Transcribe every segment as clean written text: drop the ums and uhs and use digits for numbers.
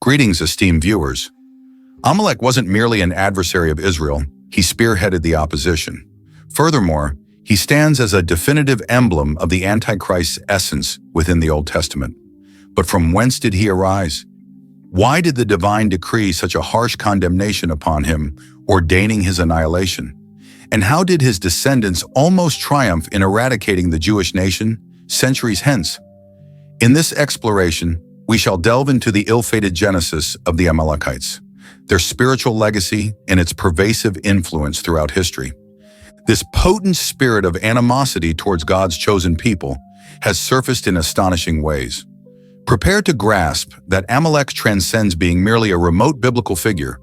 Greetings, esteemed viewers. Amalek wasn't merely an adversary of Israel, he spearheaded the opposition. Furthermore, he stands as a definitive emblem of the Antichrist's essence within the Old Testament. But from whence did he arise? Why did the divine decree such a harsh condemnation upon him, ordaining his annihilation? And how did his descendants almost triumph in eradicating the Jewish nation centuries hence? In this exploration, we shall delve into the ill-fated genesis of the Amalekites, their spiritual legacy, and its pervasive influence throughout history. This potent spirit of animosity towards God's chosen people has surfaced in astonishing ways. Prepare to grasp that Amalek transcends being merely a remote biblical figure.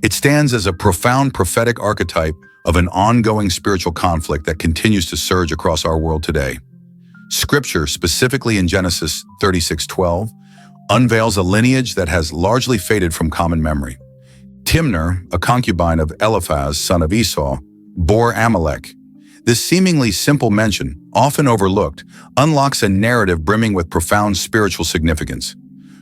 It stands as a profound prophetic archetype of an ongoing spiritual conflict that continues to surge across our world today. Scripture, specifically in Genesis 36:12, unveils a lineage that has largely faded from common memory. Timnah, a concubine of Eliphaz, son of Esau, bore Amalek. This seemingly simple mention, often overlooked, unlocks a narrative brimming with profound spiritual significance.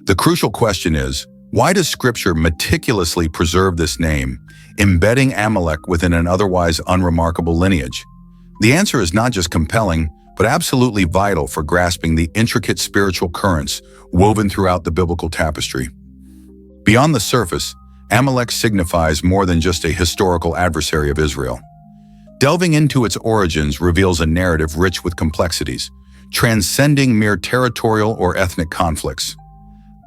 The crucial question is, why does Scripture meticulously preserve this name, embedding Amalek within an otherwise unremarkable lineage? The answer is not just compelling, but absolutely vital for grasping the intricate spiritual currents woven throughout the biblical tapestry. Beyond the surface, Amalek signifies more than just a historical adversary of Israel. Delving into its origins reveals a narrative rich with complexities, transcending mere territorial or ethnic conflicts.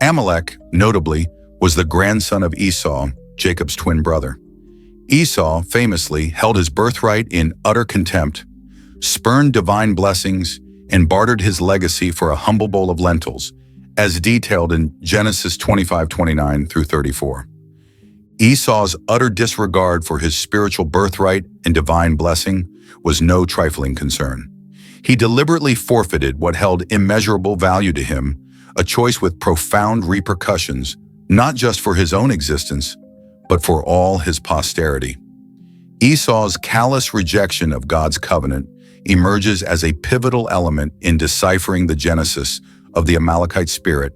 Amalek, notably, was the grandson of Esau, Jacob's twin brother. Esau famously held his birthright in utter contempt, spurned divine blessings, and bartered his legacy for a humble bowl of lentils, as detailed in Genesis 25:29 through 34. Esau's utter disregard for his spiritual birthright and divine blessing was no trifling concern. He deliberately forfeited what held immeasurable value to him, a choice with profound repercussions, not just for his own existence, but for all his posterity. Esau's callous rejection of God's covenant emerges as a pivotal element in deciphering the genesis of the Amalekite spirit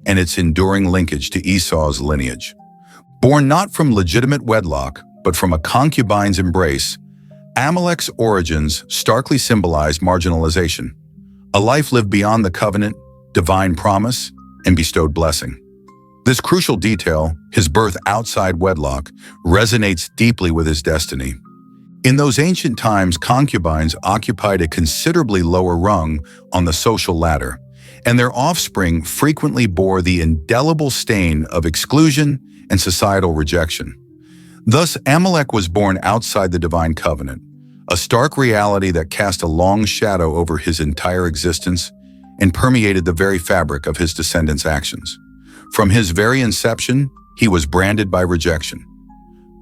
and its enduring linkage to Esau's lineage. Born not from legitimate wedlock, but from a concubine's embrace, Amalek's origins starkly symbolize marginalization, a life lived beyond the covenant, divine promise, and bestowed blessing. This crucial detail, his birth outside wedlock, resonates deeply with his destiny. In those ancient times, concubines occupied a considerably lower rung on the social ladder, and their offspring frequently bore the indelible stain of exclusion and societal rejection. Thus, Amalek was born outside the divine covenant, a stark reality that cast a long shadow over his entire existence and permeated the very fabric of his descendants' actions. From his very inception, he was branded by rejection.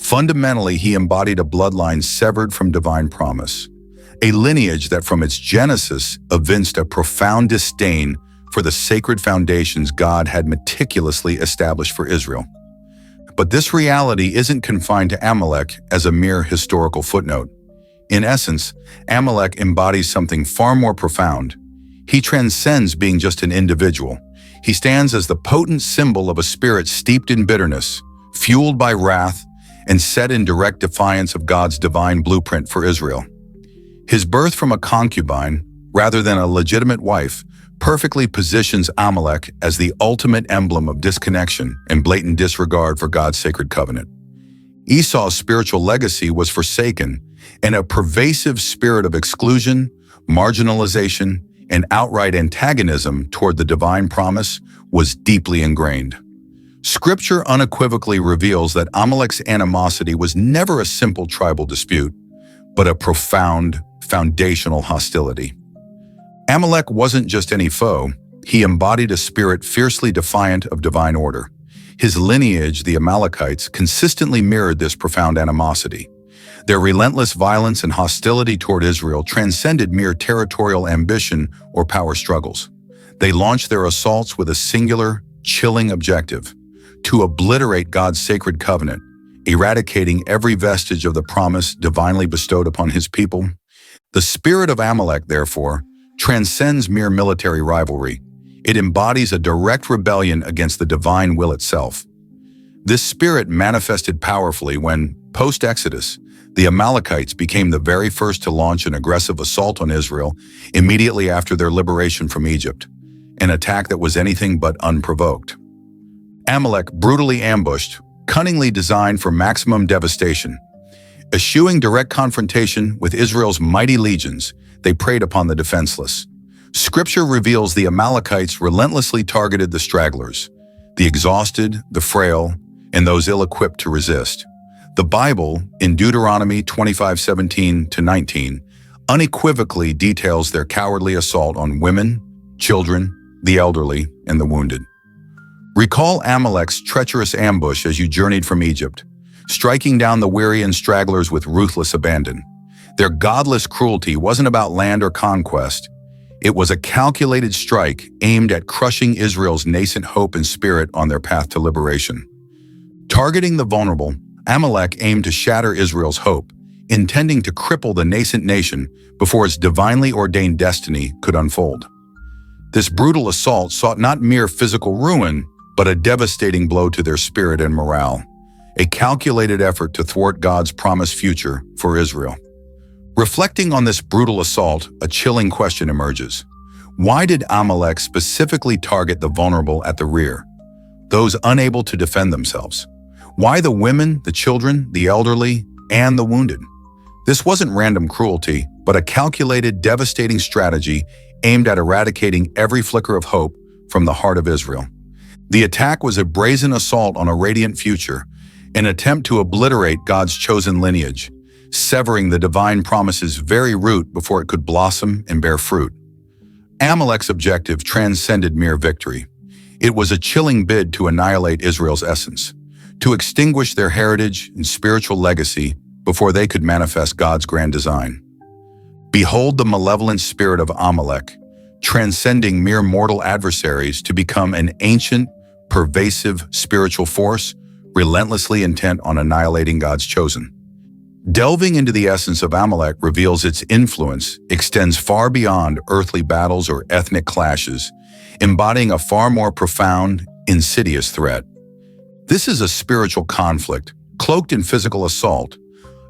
Fundamentally, he embodied a bloodline severed from divine promise, a lineage that from its genesis evinced a profound disdain for the sacred foundations God had meticulously established for Israel. But this reality isn't confined to Amalek as a mere historical footnote. In essence, Amalek embodies something far more profound. He transcends being just an individual. He stands as the potent symbol of a spirit steeped in bitterness, fueled by wrath, and set in direct defiance of God's divine blueprint for Israel. His birth from a concubine, rather than a legitimate wife, perfectly positions Amalek as the ultimate emblem of disconnection and blatant disregard for God's sacred covenant. Esau's spiritual legacy was forsaken, and a pervasive spirit of exclusion, marginalization, and outright antagonism toward the divine promise was deeply ingrained. Scripture unequivocally reveals that Amalek's animosity was never a simple tribal dispute, but a profound, foundational hostility. Amalek wasn't just any foe, he embodied a spirit fiercely defiant of divine order. His lineage, the Amalekites, consistently mirrored this profound animosity. Their relentless violence and hostility toward Israel transcended mere territorial ambition or power struggles. They launched their assaults with a singular, chilling objective: to obliterate God's sacred covenant, eradicating every vestige of the promise divinely bestowed upon his people. The spirit of Amalek, therefore, transcends mere military rivalry. It embodies a direct rebellion against the divine will itself. This spirit manifested powerfully when, post-Exodus, the Amalekites became the very first to launch an aggressive assault on Israel immediately after their liberation from Egypt, an attack that was anything but unprovoked. Amalek brutally ambushed, cunningly designed for maximum devastation. Eschewing direct confrontation with Israel's mighty legions, they preyed upon the defenseless. Scripture reveals the Amalekites relentlessly targeted the stragglers, the exhausted, the frail, and those ill-equipped to resist. The Bible, in Deuteronomy 25:17-19, unequivocally details their cowardly assault on women, children, the elderly, and the wounded. Recall Amalek's treacherous ambush as you journeyed from Egypt, striking down the weary and stragglers with ruthless abandon. Their godless cruelty wasn't about land or conquest. It was a calculated strike aimed at crushing Israel's nascent hope and spirit on their path to liberation. Targeting the vulnerable, Amalek aimed to shatter Israel's hope, intending to cripple the nascent nation before its divinely ordained destiny could unfold. This brutal assault sought not mere physical ruin, but a devastating blow to their spirit and morale, a calculated effort to thwart God's promised future for Israel. Reflecting on this brutal assault, a chilling question emerges. Why did Amalek specifically target the vulnerable at the rear, those unable to defend themselves? Why the women, the children, the elderly, and the wounded? This wasn't random cruelty, but a calculated, devastating strategy aimed at eradicating every flicker of hope from the heart of Israel. The attack was a brazen assault on a radiant future, an attempt to obliterate God's chosen lineage, severing the divine promise's very root before it could blossom and bear fruit. Amalek's objective transcended mere victory. It was a chilling bid to annihilate Israel's essence, to extinguish their heritage and spiritual legacy before they could manifest God's grand design. Behold the malevolent spirit of Amalek, transcending mere mortal adversaries to become an ancient, pervasive spiritual force, relentlessly intent on annihilating God's chosen. Delving into the essence of Amalek reveals its influence extends far beyond earthly battles or ethnic clashes, embodying a far more profound, insidious threat. This is a spiritual conflict, cloaked in physical assault,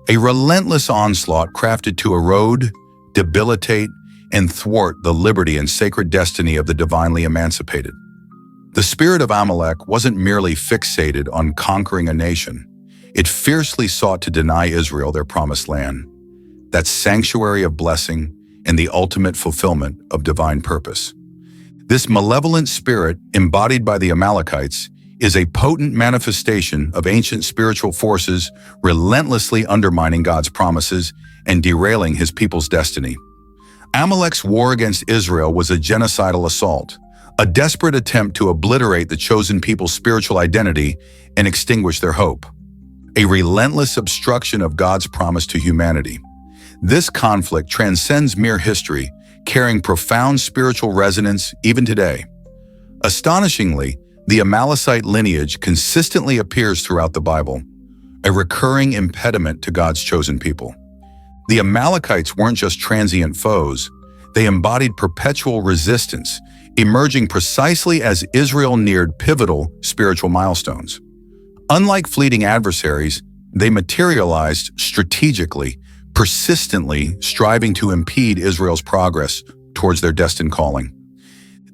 a relentless onslaught crafted to erode, debilitate, and thwart the liberty and sacred destiny of the divinely emancipated. The spirit of Amalek wasn't merely fixated on conquering a nation. It fiercely sought to deny Israel their promised land, that sanctuary of blessing and the ultimate fulfillment of divine purpose. This malevolent spirit, embodied by the Amalekites, is a potent manifestation of ancient spiritual forces relentlessly undermining God's promises and derailing his people's destiny. Amalek's war against Israel was a genocidal assault, a desperate attempt to obliterate the chosen people's spiritual identity and extinguish their hope. A relentless obstruction of God's promise to humanity. This conflict transcends mere history, carrying profound spiritual resonance even today. Astonishingly, the Amalekite lineage consistently appears throughout the Bible, a recurring impediment to God's chosen people. The Amalekites weren't just transient foes, they embodied perpetual resistance, emerging precisely as Israel neared pivotal spiritual milestones. Unlike fleeting adversaries, they materialized strategically, persistently striving to impede Israel's progress towards their destined calling.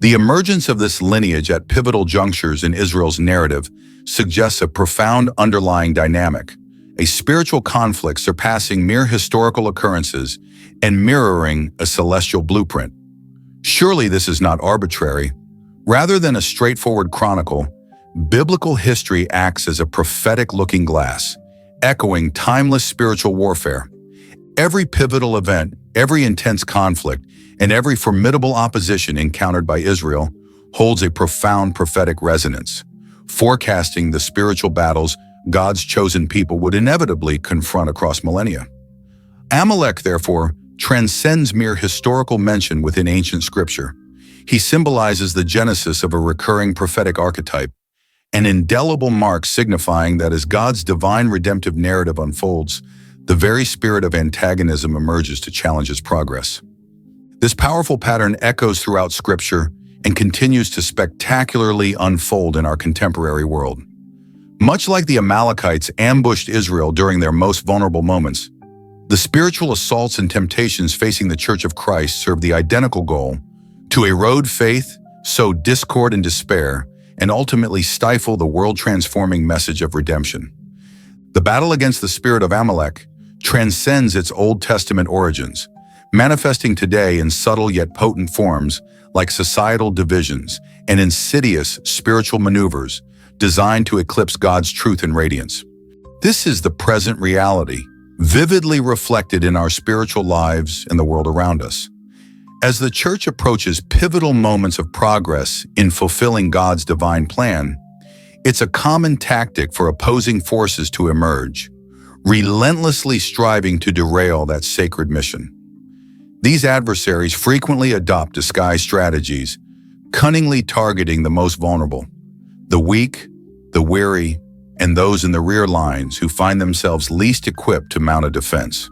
The emergence of this lineage at pivotal junctures in Israel's narrative suggests a profound underlying dynamic, a spiritual conflict surpassing mere historical occurrences and mirroring a celestial blueprint. Surely this is not arbitrary. Rather than a straightforward chronicle, biblical history acts as a prophetic looking glass, echoing timeless spiritual warfare. Every pivotal event, every intense conflict, and every formidable opposition encountered by Israel holds a profound prophetic resonance, forecasting the spiritual battles God's chosen people would inevitably confront across millennia. Amalek, therefore, transcends mere historical mention within ancient scripture. He symbolizes the genesis of a recurring prophetic archetype, an indelible mark signifying that as God's divine redemptive narrative unfolds, the very spirit of antagonism emerges to challenge its progress. This powerful pattern echoes throughout Scripture, and continues to spectacularly unfold in our contemporary world. Much like the Amalekites ambushed Israel during their most vulnerable moments, the spiritual assaults and temptations facing the Church of Christ serve the identical goal: to erode faith, sow discord and despair, and ultimately stifle the world-transforming message of redemption. The battle against the spirit of Amalek transcends its Old Testament origins, manifesting today in subtle yet potent forms like societal divisions and insidious spiritual maneuvers designed to eclipse God's truth and radiance. This is the present reality, vividly reflected in our spiritual lives and the world around us. As the Church approaches pivotal moments of progress in fulfilling God's divine plan, it's a common tactic for opposing forces to emerge, relentlessly striving to derail that sacred mission. These adversaries frequently adopt disguised strategies, cunningly targeting the most vulnerable, the weak, the weary, and those in the rear lines who find themselves least equipped to mount a defense.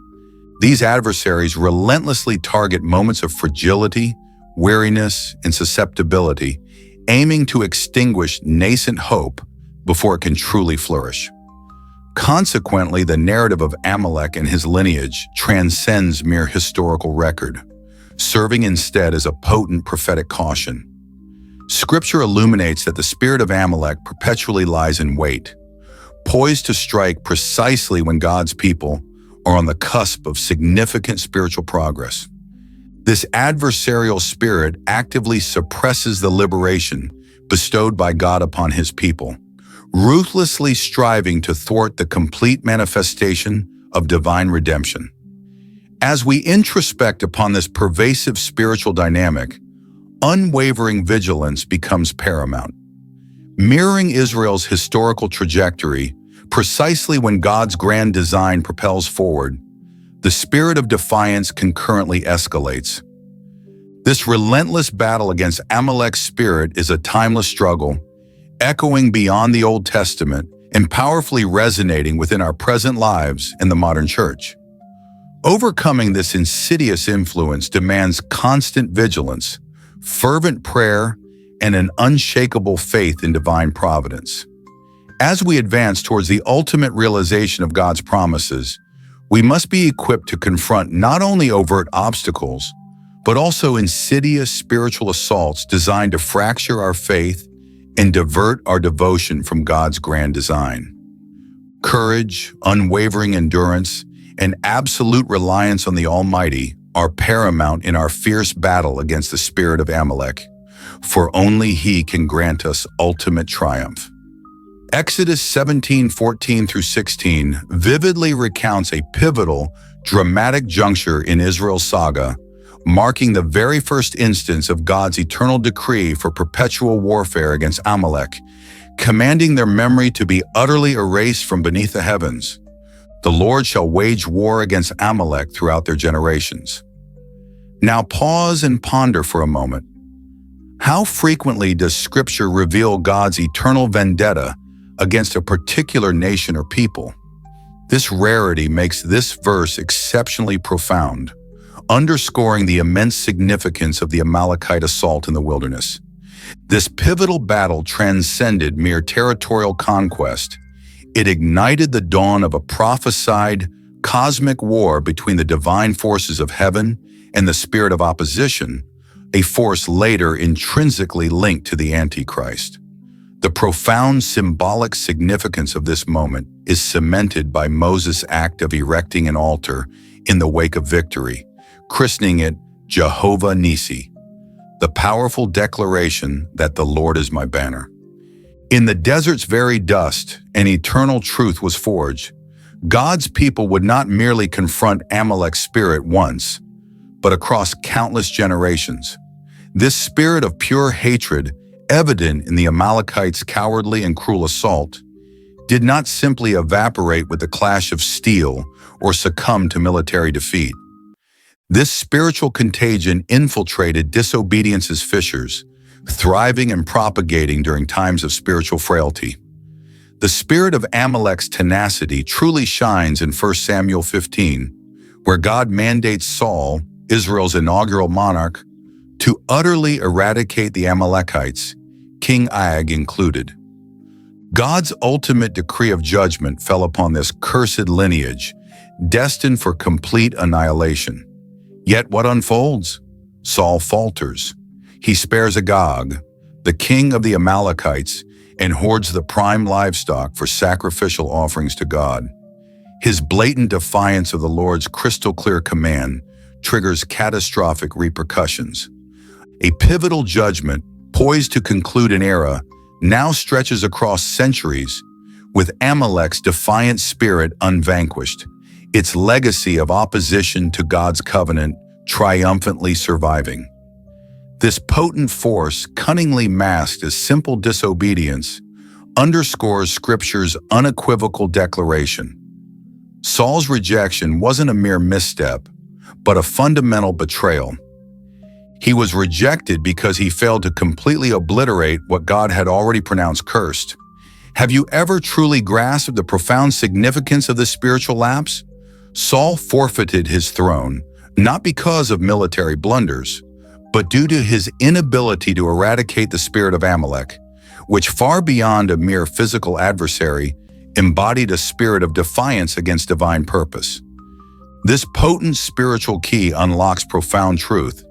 These adversaries relentlessly target moments of fragility, weariness, and susceptibility, aiming to extinguish nascent hope before it can truly flourish. Consequently, the narrative of Amalek and his lineage transcends mere historical record, serving instead as a potent prophetic caution. Scripture illuminates that the spirit of Amalek perpetually lies in wait, poised to strike precisely when God's people are on the cusp of significant spiritual progress. This adversarial spirit actively suppresses the liberation bestowed by God upon his people, ruthlessly striving to thwart the complete manifestation of divine redemption. As we introspect upon this pervasive spiritual dynamic, unwavering vigilance becomes paramount. Mirroring Israel's historical trajectory, precisely when God's grand design propels forward, the spirit of defiance concurrently escalates. This relentless battle against Amalek's spirit is a timeless struggle, echoing beyond the Old Testament and powerfully resonating within our present lives in the modern church. Overcoming this insidious influence demands constant vigilance, fervent prayer, and an unshakable faith in divine providence. As we advance towards the ultimate realization of God's promises, we must be equipped to confront not only overt obstacles, but also insidious spiritual assaults designed to fracture our faith and divert our devotion from God's grand design. Courage, unwavering endurance, and absolute reliance on the Almighty are paramount in our fierce battle against the spirit of Amalek, for only He can grant us ultimate triumph. Exodus 17:14-16 vividly recounts a pivotal, dramatic juncture in Israel's saga, marking the very first instance of God's eternal decree for perpetual warfare against Amalek, commanding their memory to be utterly erased from beneath the heavens. The Lord shall wage war against Amalek throughout their generations. Now pause and ponder for a moment. How frequently does Scripture reveal God's eternal vendetta against a particular nation or people? This rarity makes this verse exceptionally profound, underscoring the immense significance of the Amalekite assault in the wilderness. This pivotal battle transcended mere territorial conquest. It ignited the dawn of a prophesied cosmic war between the divine forces of heaven and the spirit of opposition, a force later intrinsically linked to the Antichrist. The profound symbolic significance of this moment is cemented by Moses' act of erecting an altar in the wake of victory, christening it Jehovah Nissi, the powerful declaration that the Lord is my banner. In the desert's very dust, an eternal truth was forged. God's people would not merely confront Amalek's spirit once, but across countless generations. This spirit of pure hatred, evident in the Amalekites' cowardly and cruel assault, did not simply evaporate with the clash of steel or succumb to military defeat. This spiritual contagion infiltrated disobedience's fissures, thriving and propagating during times of spiritual frailty. The spirit of Amalek's tenacity truly shines in 1 Samuel 15, where God mandates Saul, Israel's inaugural monarch, to utterly eradicate the Amalekites, King Ag included. God's ultimate decree of judgment fell upon this cursed lineage, destined for complete annihilation. Yet what unfolds? Saul falters. He spares Agag, the king of the Amalekites, and hoards the prime livestock for sacrificial offerings to God. His blatant defiance of the Lord's crystal-clear command triggers catastrophic repercussions. A pivotal judgment, poised to conclude an era, now stretches across centuries, with Amalek's defiant spirit unvanquished, its legacy of opposition to God's covenant triumphantly surviving. This potent force, cunningly masked as simple disobedience, underscores Scripture's unequivocal declaration. Saul's rejection wasn't a mere misstep, but a fundamental betrayal. He was rejected because he failed to completely obliterate what God had already pronounced cursed. Have you ever truly grasped the profound significance of this spiritual lapse? Saul forfeited his throne, not because of military blunders, but due to his inability to eradicate the spirit of Amalek, which, far beyond a mere physical adversary, embodied a spirit of defiance against divine purpose. This potent spiritual key unlocks profound truth.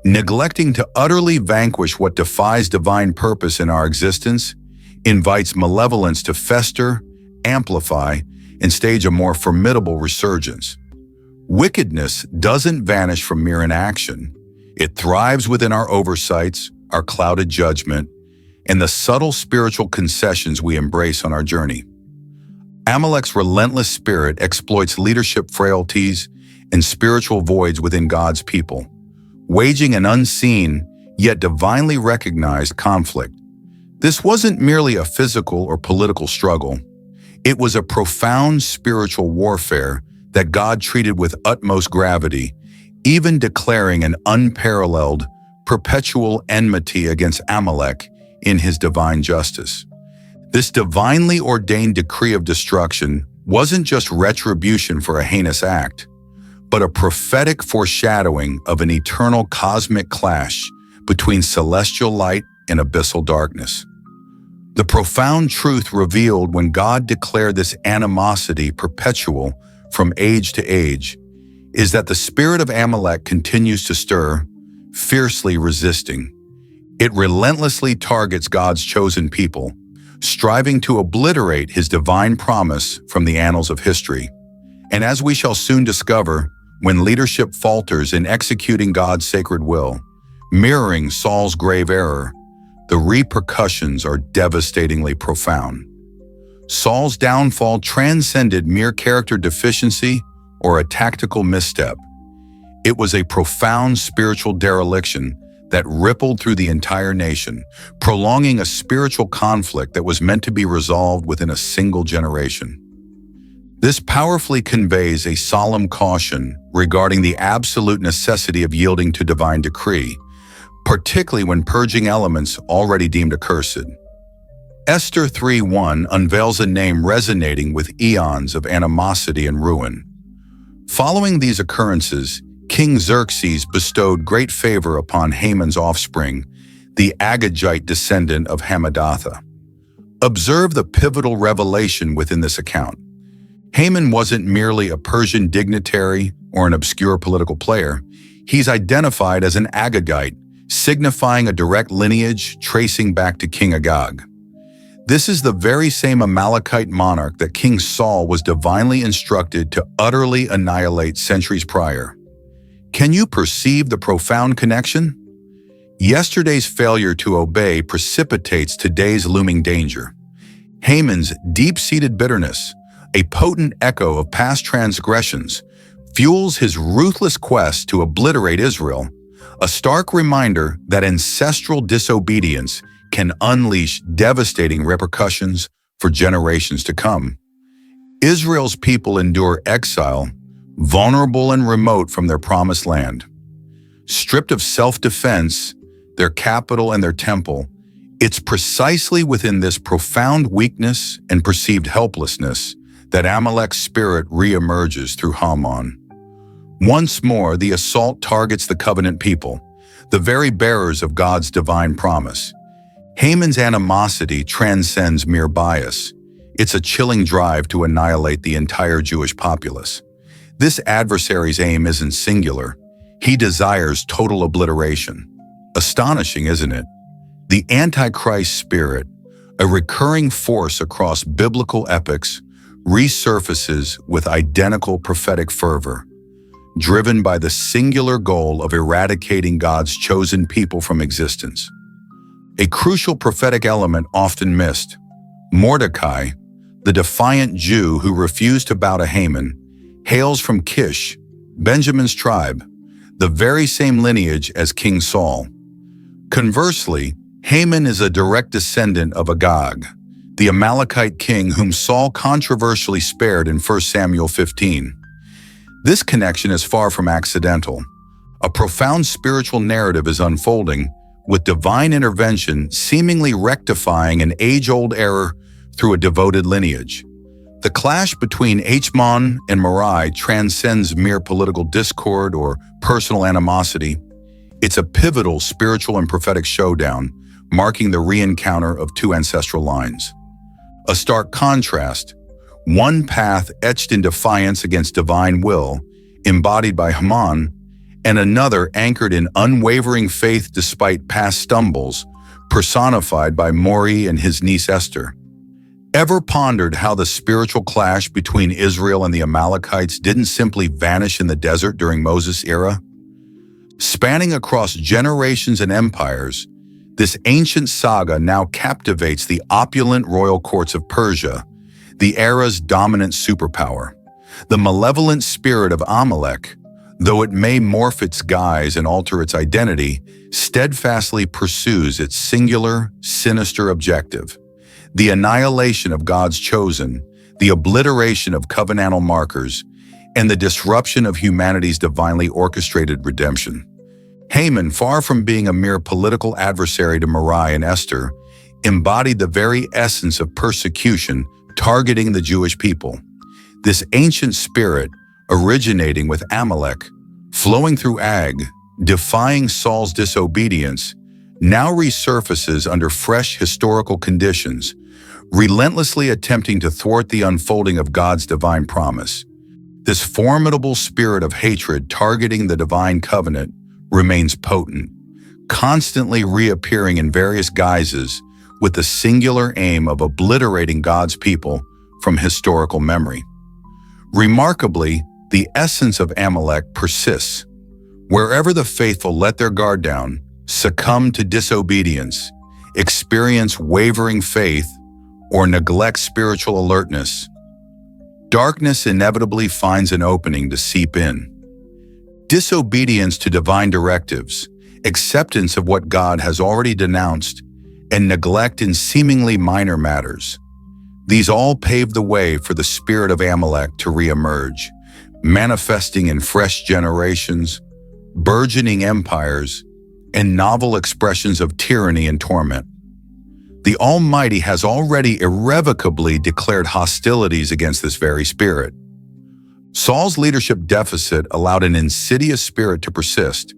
Neglecting to utterly vanquish what defies divine purpose in our existence invites malevolence to fester, amplify, and stage a more formidable resurgence. Wickedness doesn't vanish from mere inaction. It thrives within our oversights, our clouded judgment, and the subtle spiritual concessions we embrace on our journey. Amalek's relentless spirit exploits leadership frailties and spiritual voids within God's people, waging an unseen yet divinely recognized conflict. This wasn't merely a physical or political struggle. It was a profound spiritual warfare that God treated with utmost gravity, even declaring an unparalleled, perpetual enmity against Amalek in his divine justice. This divinely ordained decree of destruction wasn't just retribution for a heinous act, but a prophetic foreshadowing of an eternal cosmic clash between celestial light and abyssal darkness. The profound truth revealed when God declared this animosity perpetual from age to age is that the spirit of Amalek continues to stir, fiercely resisting. It relentlessly targets God's chosen people, striving to obliterate his divine promise from the annals of history. And as we shall soon discover, when leadership falters in executing God's sacred will, mirroring Saul's grave error, the repercussions are devastatingly profound. Saul's downfall transcended mere character deficiency or a tactical misstep. It was a profound spiritual dereliction that rippled through the entire nation, prolonging a spiritual conflict that was meant to be resolved within a single generation. This powerfully conveys a solemn caution regarding the absolute necessity of yielding to divine decree, particularly when purging elements already deemed accursed. Esther 3:1 unveils a name resonating with eons of animosity and ruin. Following these occurrences, King Xerxes bestowed great favor upon Haman's offspring, the Agagite descendant of Hammedatha. Observe the pivotal revelation within this account. Haman wasn't merely a Persian dignitary or an obscure political player. He's identified as an Agagite, signifying a direct lineage tracing back to King Agag. This is the very same Amalekite monarch that King Saul was divinely instructed to utterly annihilate centuries prior. Can you perceive the profound connection? Yesterday's failure to obey precipitates today's looming danger. Haman's deep-seated bitterness, a potent echo of past transgressions, fuels his ruthless quest to obliterate Israel, a stark reminder that ancestral disobedience can unleash devastating repercussions for generations to come. Israel's people endure exile, vulnerable and remote from their promised land. Stripped of self-defense, their capital and their temple, it's precisely within this profound weakness and perceived helplessness that Amalek's spirit re-emerges through Haman. Once more, the assault targets the covenant people, the very bearers of God's divine promise. Haman's animosity transcends mere bias. It's a chilling drive to annihilate the entire Jewish populace. This adversary's aim isn't singular. He desires total obliteration. Astonishing, isn't it? The Antichrist spirit, a recurring force across biblical epics, resurfaces with identical prophetic fervor, driven by the singular goal of eradicating God's chosen people from existence. A crucial prophetic element often missed. Mordecai, the defiant Jew who refused to bow to Haman, hails from Kish, Benjamin's tribe, the very same lineage as King Saul. Conversely, Haman is a direct descendant of Agag, the Amalekite king whom Saul controversially spared in 1 Samuel 15. This connection is far from accidental. A profound spiritual narrative is unfolding, with divine intervention seemingly rectifying an age-old error through a devoted lineage. The clash between Hman and Morai transcends mere political discord or personal animosity. It's a pivotal spiritual and prophetic showdown, marking the re-encounter of two ancestral lines. A stark contrast, one path etched in defiance against divine will, embodied by Haman, and another anchored in unwavering faith despite past stumbles, personified by Mori and his niece Esther. Ever pondered how the spiritual clash between Israel and the Amalekites didn't simply vanish in the desert during Moses' era? Spanning across generations and empires, this ancient saga now captivates the opulent royal courts of Persia, the era's dominant superpower. The malevolent spirit of Amalek, though it may morph its guise and alter its identity, steadfastly pursues its singular, sinister objective: the annihilation of God's chosen, the obliteration of covenantal markers, and the disruption of humanity's divinely orchestrated redemption. Haman, far from being a mere political adversary to Morai and Esther, embodied the very essence of persecution targeting the Jewish people. This ancient spirit, originating with Amalek, flowing through Ag, defying Saul's disobedience, now resurfaces under fresh historical conditions, relentlessly attempting to thwart the unfolding of God's divine promise. This formidable spirit of hatred targeting the divine covenant remains potent, constantly reappearing in various guises with the singular aim of obliterating God's people from historical memory. Remarkably, the essence of Amalek persists. Wherever the faithful let their guard down, succumb to disobedience, experience wavering faith, or neglect spiritual alertness, darkness inevitably finds an opening to seep in. Disobedience to divine directives, acceptance of what God has already denounced, and neglect in seemingly minor matters. These all pave the way for the spirit of Amalek to re-emerge, manifesting in fresh generations, burgeoning empires, and novel expressions of tyranny and torment. The Almighty has already irrevocably declared hostilities against this very spirit. Saul's leadership deficit allowed an insidious spirit to persist,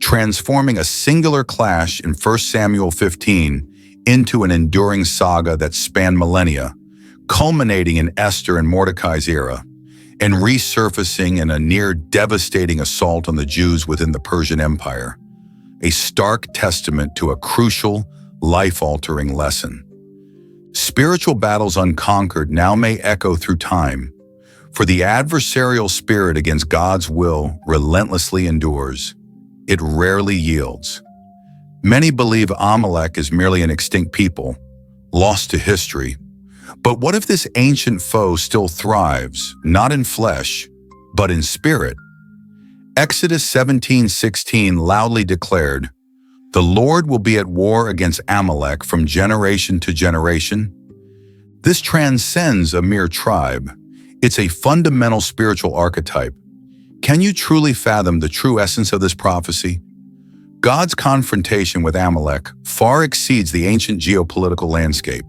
transforming a singular clash in 1 Samuel 15 into an enduring saga that spanned millennia, culminating in Esther and Mordecai's era, and resurfacing in a near-devastating assault on the Jews within the Persian Empire, a stark testament to a crucial, life-altering lesson. Spiritual battles unconquered now may echo through time, for the adversarial spirit against God's will relentlessly endures. It rarely yields. Many believe Amalek is merely an extinct people, lost to history. But what if this ancient foe still thrives, not in flesh, but in spirit? Exodus 17:16 loudly declared, "The Lord will be at war against Amalek from generation to generation." This transcends a mere tribe. It's a fundamental spiritual archetype. Can you truly fathom the true essence of this prophecy? God's confrontation with Amalek far exceeds the ancient geopolitical landscape.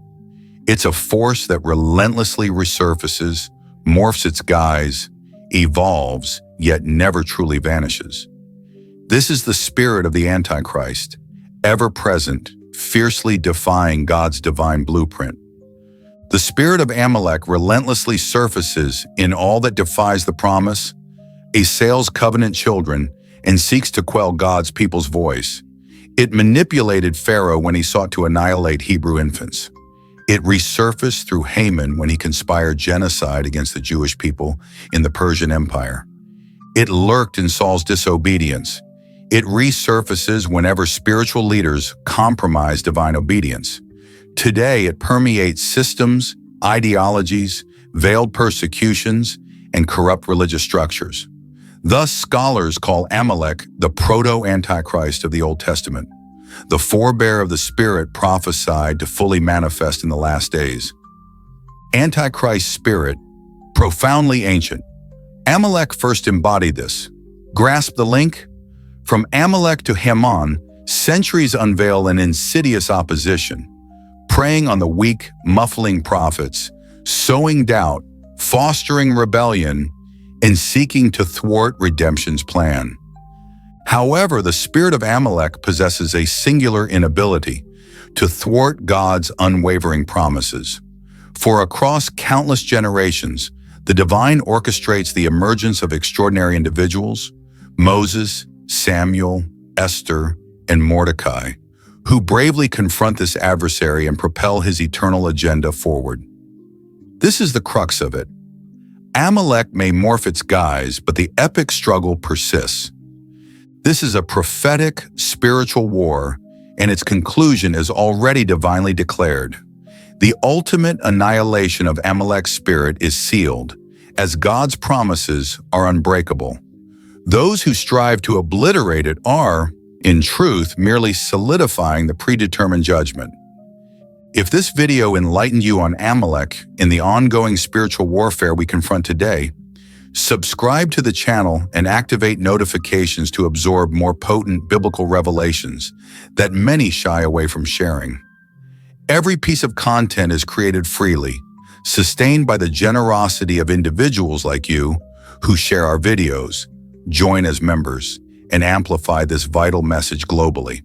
It's a force that relentlessly resurfaces, morphs its guise, evolves, yet never truly vanishes. This is the spirit of the Antichrist, ever present, fiercely defying God's divine blueprint. The spirit of Amalek relentlessly surfaces in all that defies the promise, assails covenant children, and seeks to quell God's people's voice. It manipulated Pharaoh when he sought to annihilate Hebrew infants. It resurfaced through Haman when he conspired genocide against the Jewish people in the Persian Empire. It lurked in Saul's disobedience. It resurfaces whenever spiritual leaders compromise divine obedience. Today, it permeates systems, ideologies, veiled persecutions, and corrupt religious structures. Thus, scholars call Amalek the proto-Antichrist of the Old Testament, the forebear of the spirit prophesied to fully manifest in the last days. Antichrist's spirit, profoundly ancient. Amalek first embodied this. Grasp the link? From Amalek to Haman, centuries unveil an insidious opposition, preying on the weak, muffling prophets, sowing doubt, fostering rebellion, and seeking to thwart redemption's plan. However, the spirit of Amalek possesses a singular inability to thwart God's unwavering promises. For across countless generations, the divine orchestrates the emergence of extraordinary individuals, Moses, Samuel, Esther, and Mordecai, who bravely confront this adversary and propel his eternal agenda forward. This is the crux of it. Amalek may morph its guise, but the epic struggle persists. This is a prophetic, spiritual war, and its conclusion is already divinely declared. The ultimate annihilation of Amalek's spirit is sealed, as God's promises are unbreakable. Those who strive to obliterate it are, in truth, merely solidifying the predetermined judgment. If this video enlightened you on Amalek in the ongoing spiritual warfare we confront today, subscribe to the channel and activate notifications to absorb more potent biblical revelations that many shy away from sharing. Every piece of content is created freely, sustained by the generosity of individuals like you who share our videos, join as members, and amplify this vital message globally.